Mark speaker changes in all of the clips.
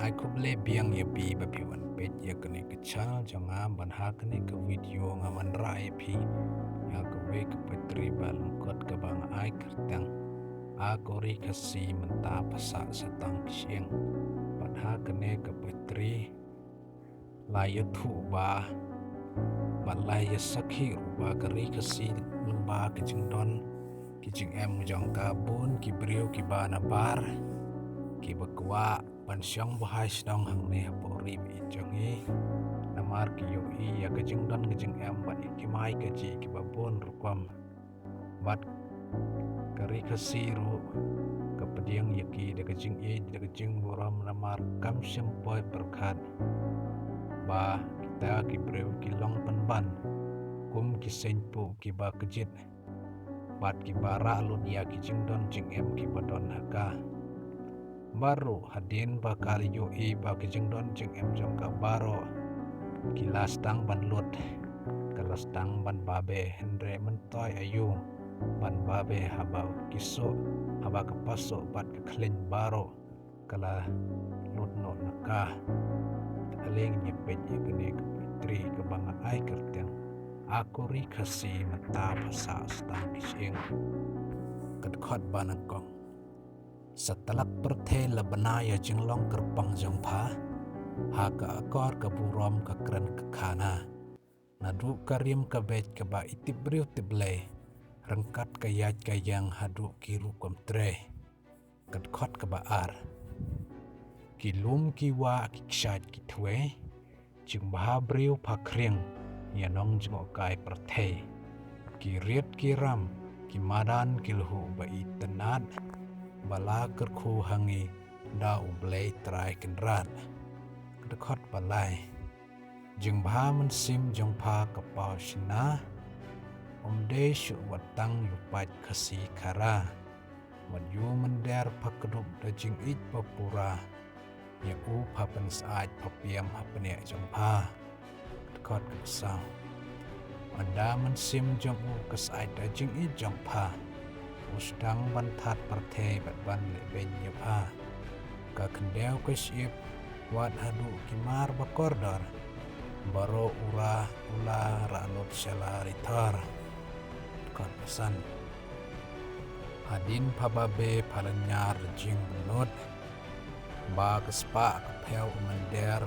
Speaker 1: ai kuble biang ya bi ba pi wan pet ya kene ke channel jonga ban ha kene ke video nga man rai pi ya ke we ke petri balung kot ke bang ai kertang a kori kasi menta pasa setang siang ban ha kene ke petri la ya thu ba balai ya sakhi ba kari kasi lemba ke jingdon ki jing em jong kabun ki brio ki bana bar ki bakwa pansyang bahai sedang hang ne pori bi jongi namar ki yo i ya gajing dan gajing em ban ki mai gaji ki babon rukwam bat kari kasiru kapediang yaki de gajing e de gajing boram namar kam sempoi berkat ba kita ki breu ki long penban kum ki senpu ki ba kejit bat ki bara lu dia ki jingdon jing em ki badon haka baru hadin bakal yo i ba ki jingdon jing em jong ka baro kilas tang ban lut kelas tang ban babe hendre mentoy ayu ban babe haba kiso haba kepaso bat ke klin baro kala lut no naka aling nyepet ye kene ke putri ke banga ai kerteng aku ri kasi mata pasa stang kising kedkhot banakong setelak perthe labanaya jinglong kerpang jongpha haka akor kaburom ka kren ka khana nadu karim ka bet ka ba itibriu tible rengkat ka yat ka yang hadu kiru komtre kedkhot ka ba ar kilum ki wa ki kshat ki thwe jing baha briu phakring yanong jingo kai perthe ki riet ki ram ki madan kilhu ba itenat bala kerkhu hangi da ublei trai kenrat kedkhot balai jing bha man sim jong pha kapau shina omde shu watang yupat khasi khara wan yu mender phakdup da jing it papura ya u phapan saat papiam hapne jong pha kedkhot kesang anda man sim jong u kasai da jing it jong pha usdang bantat perthe bat ban le ben ya pha ka kendeu ke sip wat hadu kimar bakordar baro ura ula ranut selaritar kon pesan hadin pababe palanyar jing benut ba kespa kapeu mender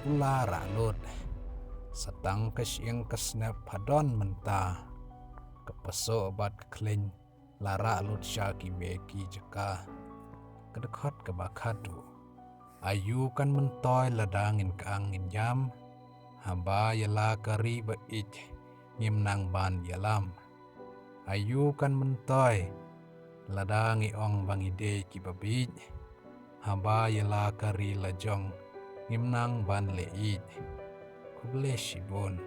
Speaker 1: ula ranut setang kesyeng kesnep padon menta kepeso bat klen lara lut syaki beki jeka kedekot ke bakadu ayu kan mentoy ladangin ke angin jam hamba yala kari bait ngimnang ban yalam ayu kan mentoy ladangi ong bangide ki babit hamba yala kari lajong ngimnang ban leit kuble shibun